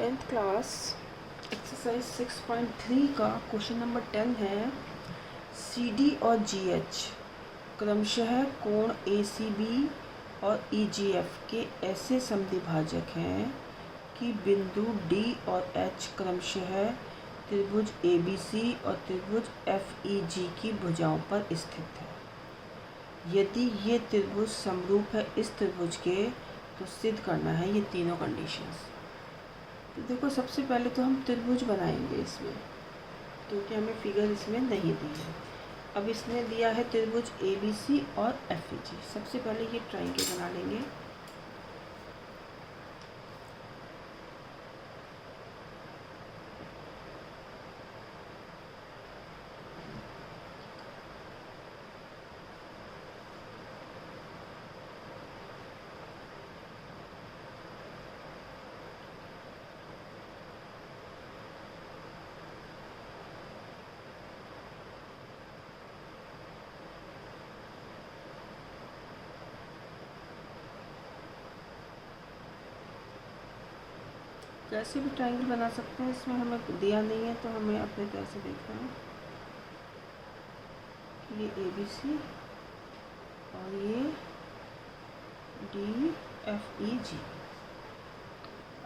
Tenth class exercise 6.3 का question number 10 है। C D और जी एच क्रमशः कोण ए सी बी और ई जी एफ के ऐसे समद्विभाजक हैं कि बिंदु डी और एच क्रमशः त्रिभुज ए बी सी और त्रिभुज एफ ई जी की भुजाओं पर स्थित है। यदि ये त्रिभुज समरूप है इस त्रिभुज के तो सिद्ध करना है ये तीनों कंडीशंस। तो देखो, सबसे पहले तो हम त्रिभुज बनाएंगे इसमें, क्योंकि हमें फिगर इसमें नहीं दी है। अब इसने दिया है त्रिभुज ए बी सी और एफ ई जी। सबसे पहले ये ट्राइंगल बना लेंगे। कैसे भी ट्राइंगल बना सकते हैं, इसमें हमें दिया नहीं है तो हमें अपने तरह से देखना है। ये ए बी सी और ये डी एफ ई जी।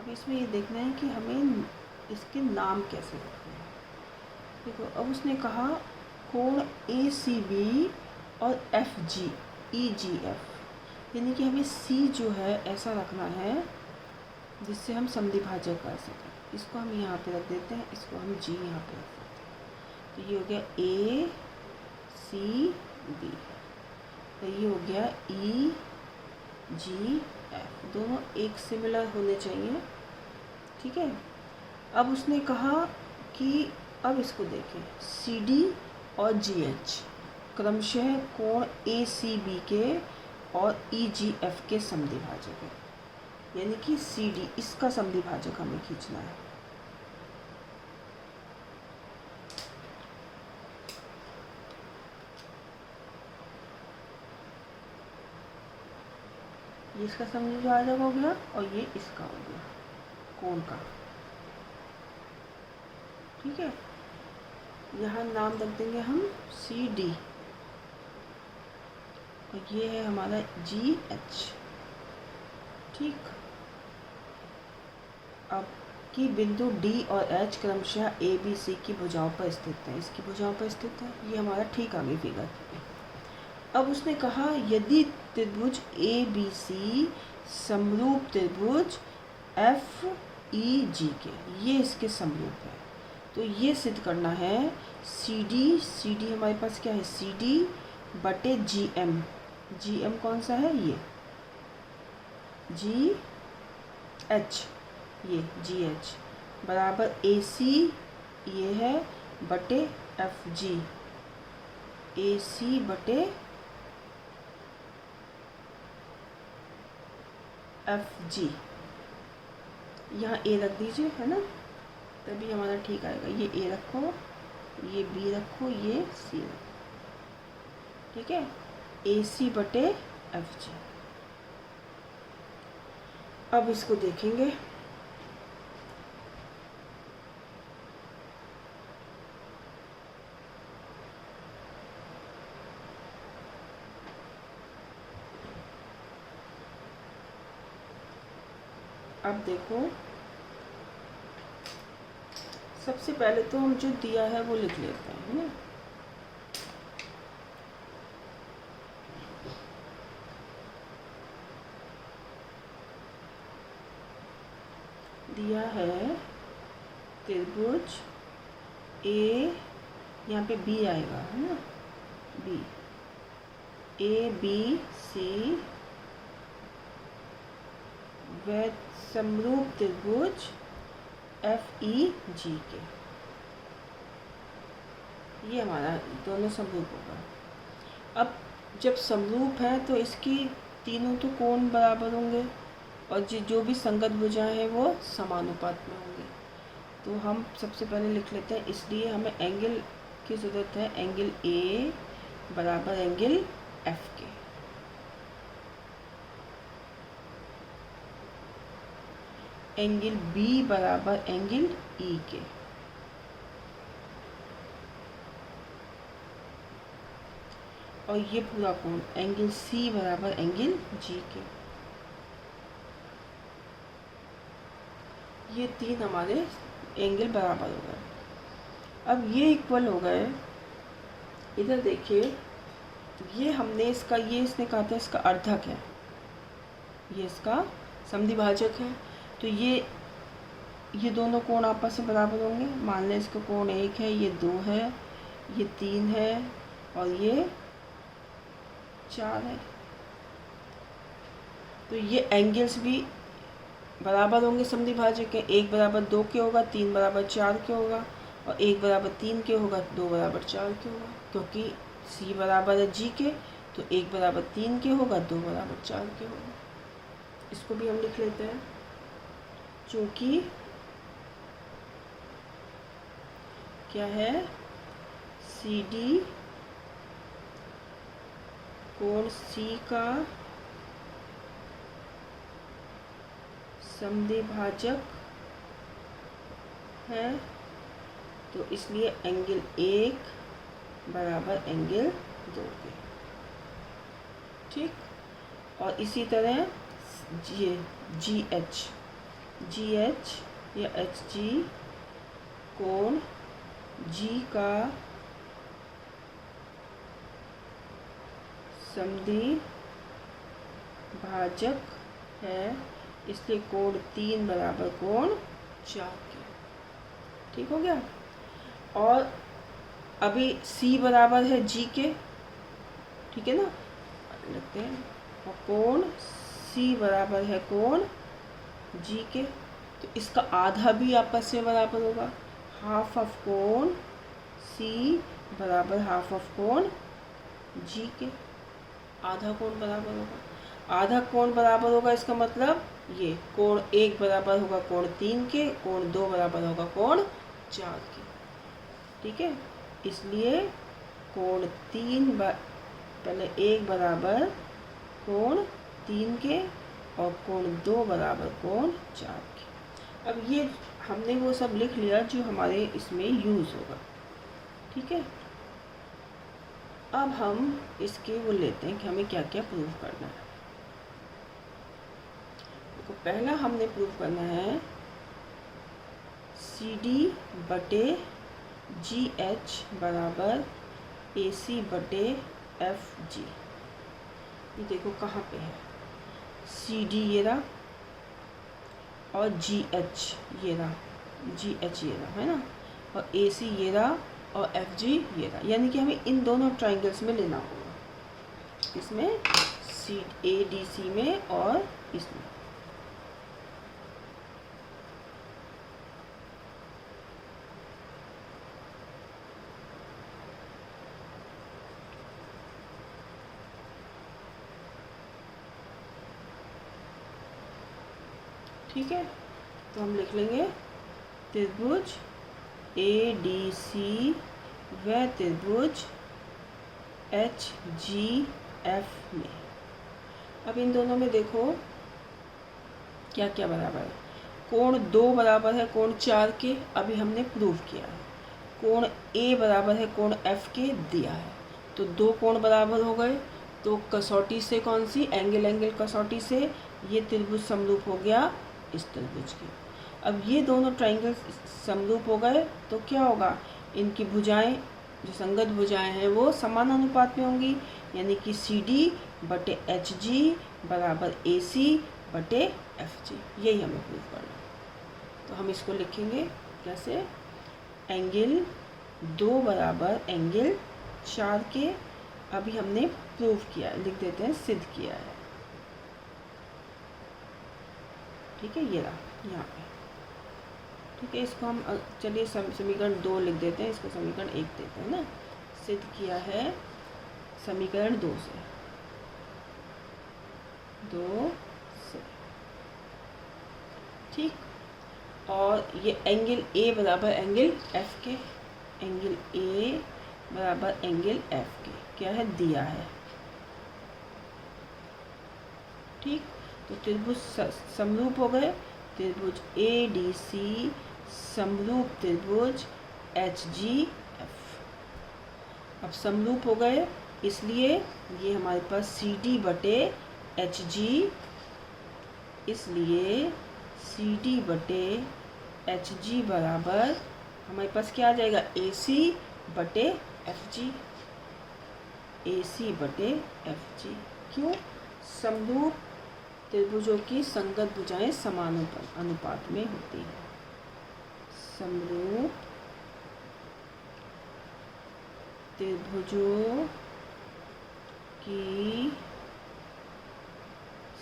अब इसमें ये देखना है कि हमें इसके नाम कैसे रखने हैं। देखो, अब उसने कहा कोण ए सी बी और एफ जी ई जी एफ, यानी कि हमें सी जो है ऐसा रखना है जिससे हम समद्विभाजक कर सकें। इसको हम यहाँ पे रख देते हैं, इसको हम जी यहाँ पे रख देते हैं। तो ये हो गया ए सी बी, तो ये हो गया ई जी एफ। दोनों एक सिमिलर होने चाहिए, ठीक है। अब उसने कहा कि अब इसको देखें, सी डी और जी एच क्रमशः कोण ए सी बी के और ई जी एफ के समद्विभाजक है, यानी कि सी डी इसका समद्विभाजक हमें खींचना है। ये इसका समद्विभाजक हो गया और ये इसका हो गया कोण का, ठीक है। यहाँ नाम रख देंगे हम सी डी और ये है हमारा जी एच, ठीक। अब कि बिंदु डी और एच क्रमशः ए बी सी की भुजाओं पर स्थित है, इसकी भुजाओं पर स्थित है। ये हमारा ठीक आ गई फिगर। अब उसने कहा यदि त्रिभुज ए बी सी समरूप त्रिभुज एफ ई जी के, ये इसके समरूप है, तो ये सिद्ध करना है सी डी हमारे पास क्या है, सी डी बटे जी एम। जी एम कौन सा है, ये जी एच, ये जी एच बराबर ए सी ये है बटे एफ जी, ए सी बटे एफ जी। यहाँ ए रख दीजिए, है ना, तभी हमारा ठीक आएगा। ये ए रखो, ये बी रखो, ये सी रखो, ठीक है। ए सी बटे एफ जी। अब इसको देखेंगे। अब देखो, सबसे पहले तो हम जो दिया है वो लिख लेते हैं, है ना। दिया है त्रिभुज ए, यहाँ पे बी आएगा, है ना, बी ए बी सी व समरूप त्रिभुज एफ ई जी के, ये हमारा दोनों समरूप होगा। अब जब समरूप है तो इसकी तीनों तो कोण बराबर होंगे और जो भी संगत भुजाएं हैं वो समानुपात में होंगे। तो हम सबसे पहले लिख लेते हैं, इसलिए हमें एंगल की ज़रूरत है, एंगल ए बराबर एंगल एफ के। एंगल बी बराबर एंगल ई के। और ये पूरा कोण एंगल सी बराबर एंगल जी के। ये तीन हमारे एंगल बराबर हो गए। अब ये इक्वल हो गए। इधर देखिए, ये हमने इसका, ये इसने कहा था इसका अर्धक है, ये इसका समद्विभाजक है। तो ये दोनों कोण आपस में बराबर होंगे। मान लें इसका कोण 1 है, ये 2 है, ये 3 है और ये 4 है। तो ये एंगल्स भी बराबर होंगे समद्विभाजक के। 1 बराबर 2 के होगा, 3 बराबर 4 के होगा और 1 बराबर 3 के होगा, 2 बराबर 4 के होगा। क्योंकि सी बराबर है जी के, तो 1 बराबर 3 के होगा, 2 बराबर 4 के होगा। इसको भी हम लिख लेते हैं। चूँकि क्या है, सी डी कोण सी का समद्विभाजक है, तो इसलिए एंगल 1 बराबर एंगल 2 के। ठीक। और इसी तरह जी एच या एच जी कोण जी का समद्विभाजक है, इसलिए कोण 3 बराबर कोण 4 के। ठीक हो गया। और अभी C बराबर है G के, ठीक है ना, लिखते हैं। और कोण C बराबर है कोण G के, तो इसका आधा भी आपस में बराबर होगा। हाफ ऑफ कोण C बराबर हाफ ऑफ कोण G के। आधा कोण बराबर होगा। आधा कोण बराबर होगा, इसका मतलब ये कोण 1 बराबर होगा कोण 3 के, कोण 2 बराबर होगा कोण 4 के। ठीक है। इसलिए कोण 3 पहले 1 बराबर कोण 3 के और कोण 2 बराबर कोण 4 के। अब ये हमने वो सब लिख लिया जो हमारे इसमें यूज़ होगा। ठीक है। अब हम इसके वो लेते हैं कि हमें क्या क्या प्रूव करना है। तो पहला हमने प्रूव करना है सी डी बटे जी एच बराबर ए सी बटे एफ जी। ये देखो कहाँ पे है, सी डी ये रहा और जी एच ये रहा, जी एच ये रहा, है ना, और ए सी ये रहा और एफ जी ये रहा। यानी कि हमें इन दोनों ट्राइंगल्स में लेना होगा, इसमें सी ए डी सी में और इसमें। ठीक है। तो हम लिख लेंगे त्रिभुज ए डी सी व त्रिभुज एच जी एफ में। अब इन दोनों में देखो क्या क्या बराबर है। कोण 2 बराबर है कोण 4 के, अभी हमने प्रूव किया है। कोण ए बराबर है कोण एफ के, दिया है। तो 2 कोण बराबर हो गए। तो कसौटी से कौन सी, एंगल कसौटी से ये त्रिभुज समरूप हो गया इस त्रिभुज के। अब ये दोनों ट्राइंगल समरूप हो गए तो क्या होगा, इनकी भुजाएं, जो संगत भुजाएं हैं वो समान अनुपात में होंगी। यानी कि सी डी बटे एच जी बराबर ए सी बटे एफ जी। यही हमें प्रूव करना है। तो हम इसको लिखेंगे कैसे, एंगल 2 बराबर एंगल 4 के। अभी हमने प्रूव किया है, लिख देते हैं सिद्ध किया है। ठीक है, ये रहा यहाँ पे। ठीक है, इसको हम चलिए समीकरण 2 लिख देते हैं, इसको समीकरण 1 देते हैं ना। सिद्ध किया है समीकरण 2 से, ठीक। और ये एंगल ए बराबर एंगल एफ के, एंगल ए बराबर एंगल एफ के क्या है, दिया है। ठीक। तो त्रिभुज समरूप हो गए त्रिभुज ए डी सी समरूप त्रिभुज एच जी एफ। अब समरूप हो गए, इसलिए ये हमारे पास सी डी बटे एच जी, इसलिए सी डी बटे एच जी बराबर हमारे पास क्या आ जाएगा, ए सी बटे एफ जी, ए सी बटे एफ जी। क्यों? समरूप त्रिभुजों की संगत भुजाएं समान अनुपात में होती हैं। समरूप त्रिभुजों की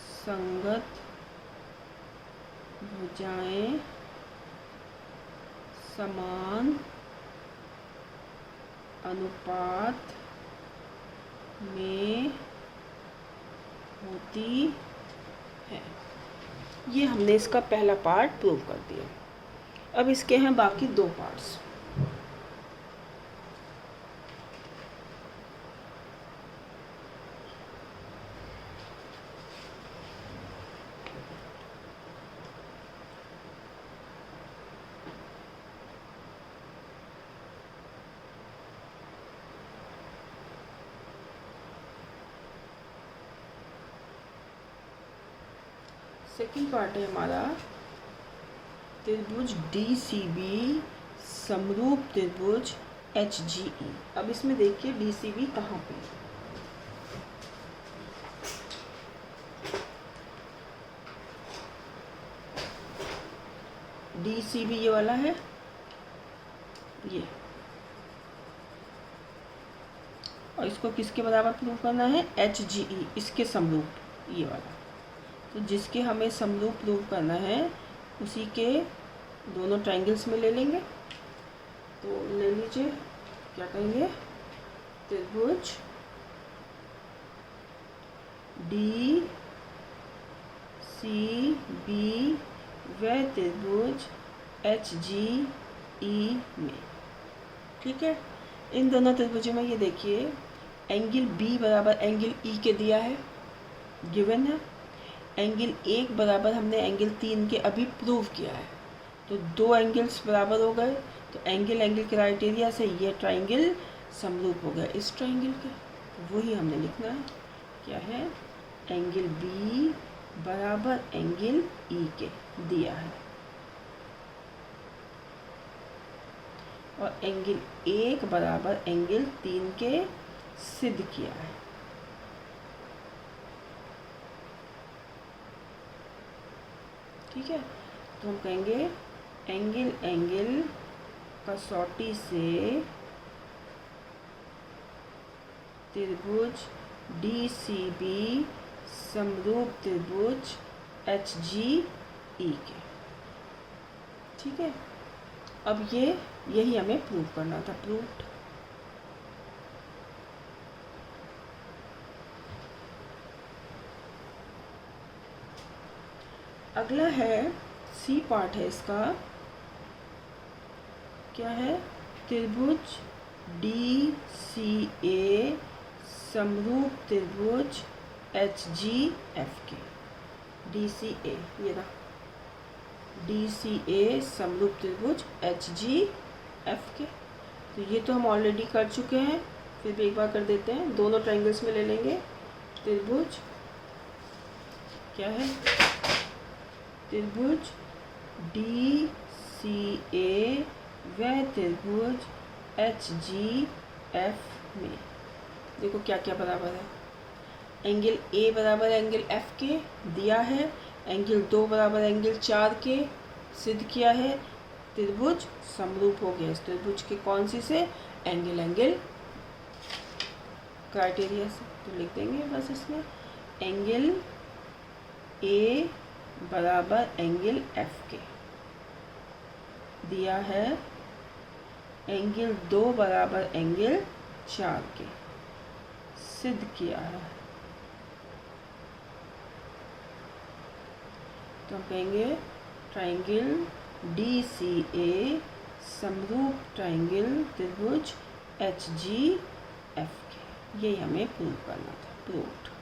संगत भुजाएं समान अनुपात में होती है। ये हमने इसका पहला पार्ट प्रूव कर दिया। अब इसके हैं बाकी दो पार्ट्स। सेकंड पार्ट है हमारा त्रिभुज डी सी बी समरूप त्रिभुज एच जी ई। अब इसमें देखिए डी सी बी कहाँ पे है। डी सी बी ये वाला है, ये, और इसको किसके बराबर प्रूव करना है, एच जी ई, इसके समरूप, ये वाला। तो जिसके हमें समरूप प्रूव करना है उसी के दोनों ट्रायंगल्स में ले लेंगे। तो ले लीजिए, क्या कहेंगे, त्रिभुज डी सी बी व त्रिभुज एच जी ई में। ठीक है, इन दोनों त्रिभुजों में ये देखिए एंगल बी बराबर एंगल ई के दिया है, गिवन है। एंगल 1 बराबर हमने एंगल 3 के अभी प्रूव किया है, तो दो एंगल्स बराबर हो गए। तो एंगल क्राइटेरिया से ये ट्राइंगल समरूप हो गया इस ट्राइंगल के। तो वही हमने लिखना है, क्या है, एंगल बी बराबर एंगल ई के दिया है, और एंगल 1 बराबर एंगल 3 के सिद्ध किया है। ठीक है, तो हम कहेंगे एंगल कसौटी से त्रिभुज डी सी बी समरूप त्रिभुज एच जी ई के। ठीक है, अब यही हमें प्रूव करना था, प्रूव्ड। अगला है सी पार्ट है इसका, क्या है, त्रिभुज डी सी ए समरूप त्रिभुज एच जी एफ के। डी सी ए, ये रहा, डी सी ए समरूप त्रिभुज एच जी एफ के। तो ये तो हम ऑलरेडी कर चुके हैं, फिर भी एक बार कर देते हैं। दोनों ट्रायंगल्स में ले लेंगे त्रिभुज, क्या है, त्रिभुज डी सी ए व त्रिभुज एच जी एफ में। देखो क्या क्या बराबर है, एंगल ए बराबर एंगल एफ के दिया है, एंगल 2 बराबर एंगल 4 के सिद्ध किया है, त्रिभुज समरूप हो गया इस त्रिभुज के कौन सी से, एंगल क्राइटेरिया से। तो लिख देंगे बस इसमें एंगल ए बराबर एंगल एफ के दिया है, एंगल 2 बराबर एंगल 4 के सिद्ध किया है। तो हम कहेंगे ट्राइंगल डी सी ए समरूप ट्राइंगल त्रिभुज एच जी एफ के। यही हमें प्रूव करना था, प्रूव्ड।